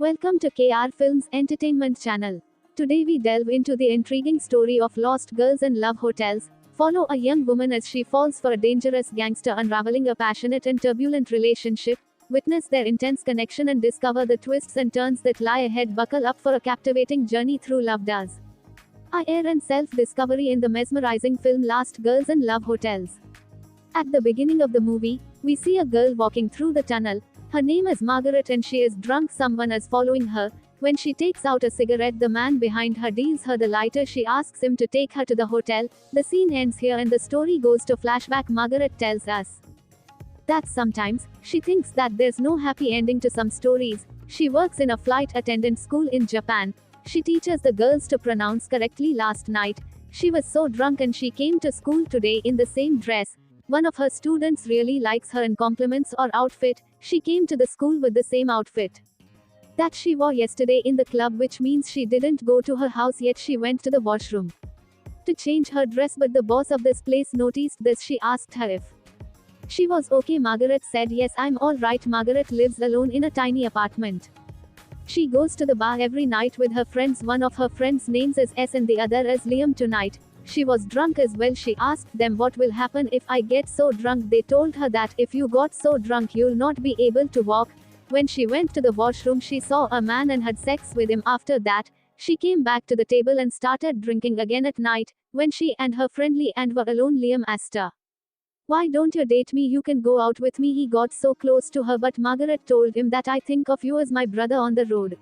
Welcome to KR Films Entertainment Channel. Today we delve into the intriguing story of lost girls and love hotels. Follow a young woman as she falls for a dangerous gangster unraveling a passionate and turbulent relationship. Witness their intense connection and discover the twists and turns that lie ahead. Buckle up for a captivating journey through love does. Air and self-discovery in the mesmerizing film Lost Girls and Love Hotels. At the beginning of the movie, we see a girl walking through the tunnel. Her name is Margaret and she is drunk. Someone is following her. When she takes out a cigarette, the man behind her deals her the lighter. She asks him to take her to the hotel. The scene ends here and the story goes to flashback. Margaret tells us that sometimes, she thinks that there's no happy ending to some stories. She works in a flight attendant school in Japan. She teaches the girls to pronounce correctly. Last night, she was so drunk and she came to school today in the same dress. One of her students really likes her and compliments her outfit. She came to the school with the same outfit that she wore yesterday in the club, which means she didn't go to her house yet. She went to the washroom to change her dress, but the boss of this place noticed this. She asked her if she was okay. Margaret said yes, I'm all right. Margaret lives alone in a tiny apartment. She goes to the bar every night with her friends. One of her friends' names is S and the other is Liam. Tonight, she was drunk as well. She asked them what will happen if I get so drunk. They told her that if you got so drunk you'll not be able to walk. When she went to the washroom, she saw a man and had sex with him. After that, she came back to the table and started drinking again. At night, when she and her friend Lee and were alone, Liam asked her, why don't you date me? You can go out with me. He got so close to her, but Margaret told him that I think of you as my brother on the road.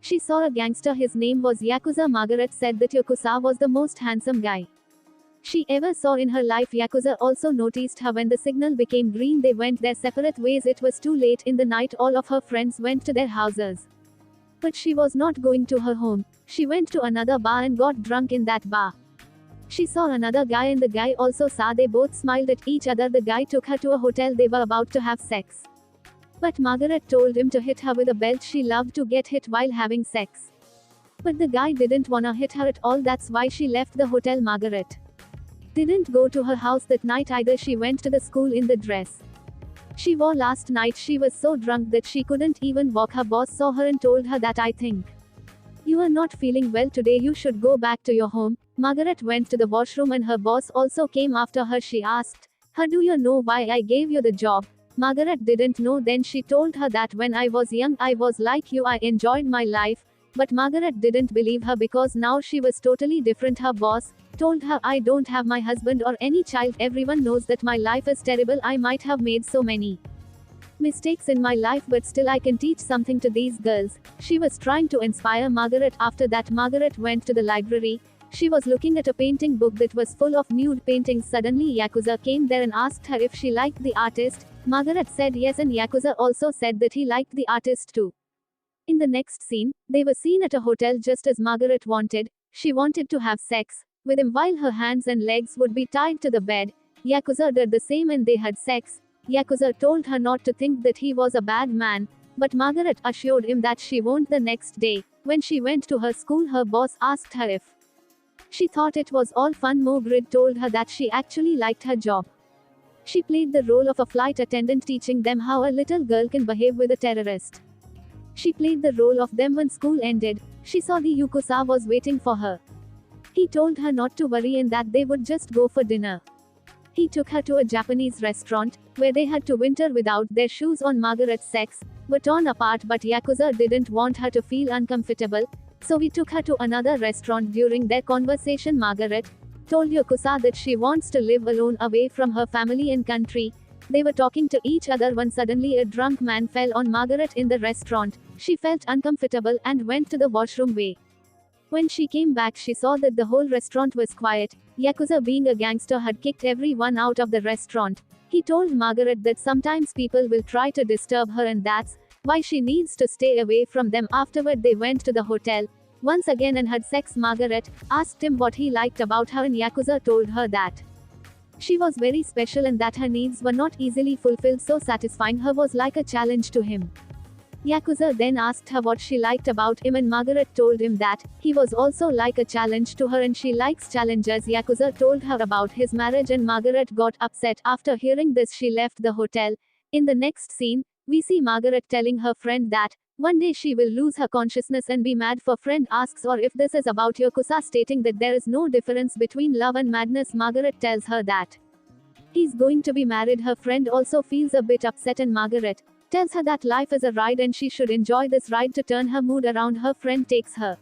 She saw a gangster. His name was Yakuza. Margaret said that Yakuza was the most handsome guy she ever saw in her life. Yakuza also noticed her. When the signal became green, they went their separate ways. It was too late in the night. All of her friends went to their houses. But she was not going to her home. She went to another bar and got drunk in that bar. She saw another guy and the guy also saw. They both smiled at each other. The guy took her to a hotel. They were about to have sex. But Margaret told him to hit her with a belt. She loved to get hit while having sex. But the guy didn't wanna hit her at all. That's why she left the hotel. Margaret didn't go to her house that night either. She went to the school in the dress she wore last night. She was so drunk that she couldn't even walk. Her boss saw her and told her that I think you are not feeling well today. You should go back to your home. Margaret went to the washroom and her boss also came after her. She asked her, do you know why I gave you the job? Margaret didn't know. Then she told her that when I was young I was like you. I enjoyed my life. But Margaret didn't believe her because now she was totally different. Her boss told her, I don't have my husband or any child. Everyone knows that my life is terrible. I might have made so many mistakes in my life, but still I can teach something to these girls. She was trying to inspire Margaret. After that, Margaret went to the library. She was looking at a painting book that was full of nude paintings. Suddenly Yakuza came there and asked her if she liked the artist. Margaret said yes, and Yakuza also said that he liked the artist too. In the next scene, they were seen at a hotel just as Margaret wanted. She wanted to have sex with him while her hands and legs would be tied to the bed. Yakuza did the same and they had sex. Yakuza told her not to think that he was a bad man, but Margaret assured him that she won't. The next day, when she went to her school, her boss asked her if she thought it was all fun. Margaret told her that she actually liked her job. She played the role of a flight attendant, teaching them how a little girl can behave with a terrorist. She played the role of them. When school ended, she saw the Yakuza was waiting for her. He told her not to worry and that they would just go for dinner. He took her to a Japanese restaurant, where they had to winter without their shoes on. Margaret's sex were torn apart, but Yakuza didn't want her to feel uncomfortable, so he took her to another restaurant. During their conversation, Margaret told Yakuza that she wants to live alone away from her family and country. They were talking to each other when suddenly a drunk man fell on Margaret in the restaurant. She felt uncomfortable and went to the washroom. When she came back, she saw that the whole restaurant was quiet. Yakuza, being a gangster, had kicked everyone out of the restaurant. He told Margaret that sometimes people will try to disturb her and that's why she needs to stay away from them. Afterward, they went to the hotel once again and had sex. Margaret asked him what he liked about her and Yakuza told her that she was very special and that her needs were not easily fulfilled, so satisfying her was like a challenge to him. Yakuza then asked her what she liked about him and Margaret told him that he was also like a challenge to her and she likes challenges. Yakuza told her about his marriage and Margaret got upset. After hearing this, she left the hotel. In the next scene, we see Margaret telling her friend that One day she will lose her consciousness and be mad for friend asks or if this is about Yakuza stating that there is no difference between love and madness. Margaret tells her that he's going to be married. Her friend also feels a bit upset and Margaret tells her that life is a ride and she should enjoy this ride to turn her mood around. Her friend takes her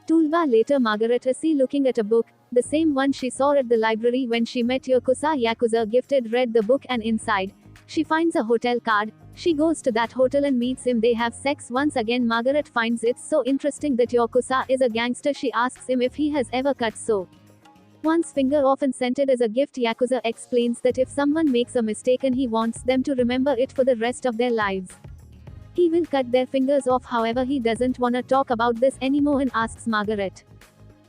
Tulva. Later Margaret is seen looking at a book, the same one she saw at the library when she met Yakuza. Yakuza gifted read the book and inside, she finds a hotel card. She goes to that hotel and meets him. They have sex once again. Margaret finds it so interesting that Yakuza is a gangster. She asks him if he has ever cut so one's finger off and sent it as a gift. Yakuza explains that if someone makes a mistake and he wants them to remember it for the rest of their lives, he will cut their fingers off. However, he doesn't wanna talk about this anymore and asks Margaret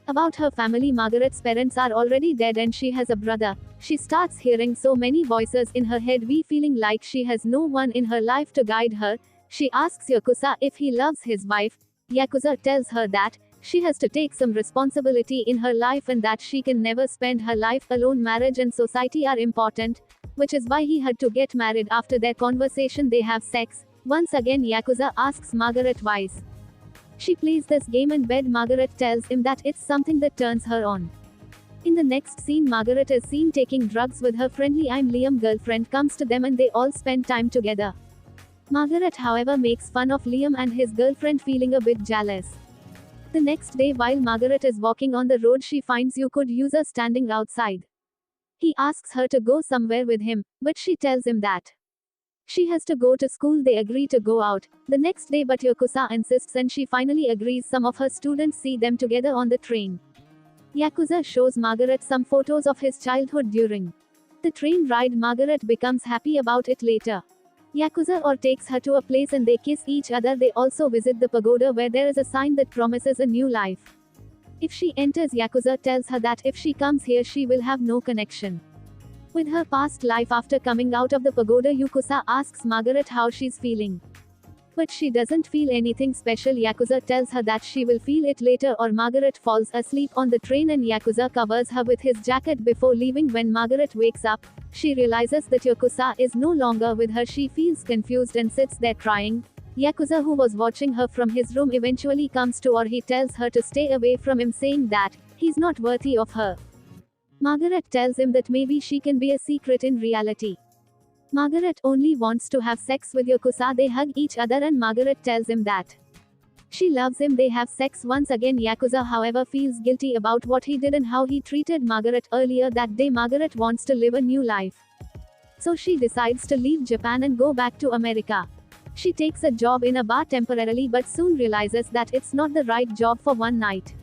about her family. Margaret's parents are already dead and she has a brother. She starts hearing so many voices in her head, feeling like she has no one in her life to guide her. She asks Yakuza if he loves his wife. Yakuza tells her that she has to take some responsibility in her life and that she can never spend her life alone. Marriage and society are important, which is why he had to get married. After their conversation, they have sex. Once again, Yakuza asks Margaret why she plays this game in bed. Margaret tells him that it's something that turns her on. In the next scene, Margaret is seen taking drugs with her friendly I'm Liam girlfriend comes to them and they all spend time together. Margaret, however, makes fun of Liam and his girlfriend, feeling a bit jealous. The next day, while Margaret is walking on the road, she finds Yakuza standing outside. He asks her to go somewhere with him, but she tells him that she has to go to school. They agree to go out the next day, but Yakuza insists and she finally agrees. Some of her students see them together on the train. Yakuza shows Margaret some photos of his childhood during the train ride. Margaret becomes happy about it later. Yakuza takes her to a place and they kiss each other. They also visit the pagoda where there is a sign that promises a new life if she enters. Yakuza tells her that if she comes here she will have no connection with her past life. After coming out of the pagoda, Yakuza asks Margaret how she's feeling, but she doesn't feel anything special. Yakuza tells her that she will feel it later or Margaret falls asleep on the train and Yakuza covers her with his jacket before leaving. When Margaret wakes up, she realizes that Yakuza is no longer with her. She feels confused and sits there crying. Yakuza, who was watching her from his room, eventually comes to her. He tells her to stay away from him, saying that he's not worthy of her. Margaret tells him that maybe she can be a secret in reality. Margaret only wants to have sex with Yakuza. They hug each other and Margaret tells him that she loves him. They have sex once again. Yakuza, however, feels guilty about what he did and how he treated Margaret earlier that day. Margaret wants to live a new life, so she decides to leave Japan and go back to America. She takes a job in a bar temporarily but soon realizes that it's not the right job for one night.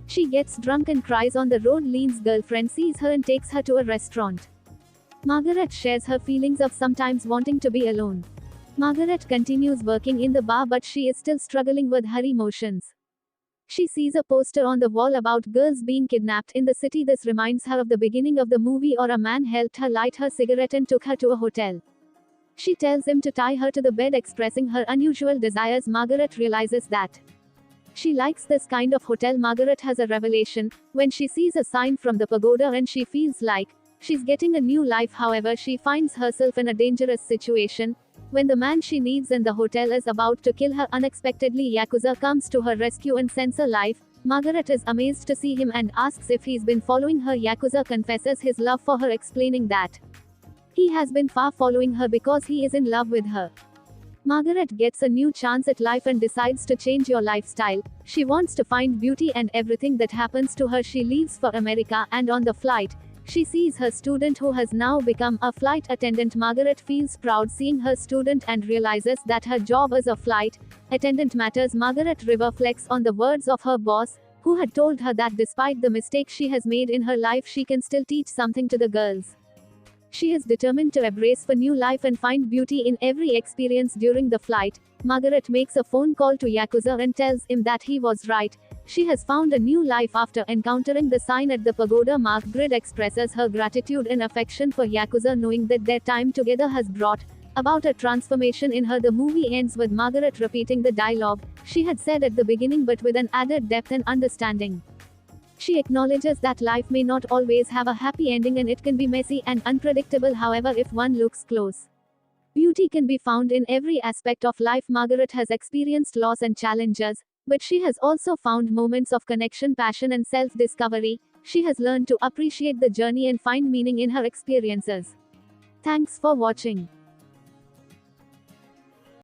She gets drunk and cries on the road. Lean's girlfriend sees her and takes her to a restaurant. Margaret shares her feelings of sometimes wanting to be alone. Margaret continues working in the bar but she is still struggling with her emotions. She sees a poster on the wall about girls being kidnapped in the city. This reminds her of the beginning of the movie, or a man helped her light her cigarette and took her to a hotel. She tells him to tie her to the bed, expressing her unusual desires. Margaret realizes that she likes this kind of hotel. Margaret has a revelation when she sees a sign from the pagoda and she feels like she's getting a new life. However, she finds herself in a dangerous situation when the man she needs in the hotel is about to kill her. Unexpectedly, Yakuza comes to her rescue and sends her life. Margaret is amazed to see him and asks if he's been following her. Yakuza confesses his love for her, explaining that he has been following her because he is in love with her. Margaret gets a new chance at life and decides to change your lifestyle. She wants to find beauty and everything that happens to her. She leaves for America and on the flight, she sees her student who has now become a flight attendant. Margaret feels proud seeing her student and realizes that her job as a flight attendant matters. Margaret reflects on the words of her boss, who had told her that despite the mistakes she has made in her life, she can still teach something to the girls. She is determined to embrace a new life and find beauty in every experience. During the flight, Margaret makes a phone call to Yakuza and tells him that he was right. She has found a new life after encountering the sign at the pagoda. Margaret expresses her gratitude and affection for Yakuza, knowing that their time together has brought about a transformation in her. The movie ends with Margaret repeating the dialogue she had said at the beginning, but with an added depth and understanding. She acknowledges that life may not always have a happy ending and it can be messy and unpredictable. However, if one looks close, Beauty can be found in every aspect of life. Margaret has experienced loss and challenges, but she has also found moments of connection, passion, and self discovery. She has learned to appreciate the journey and find meaning in her experiences. Thanks for watching.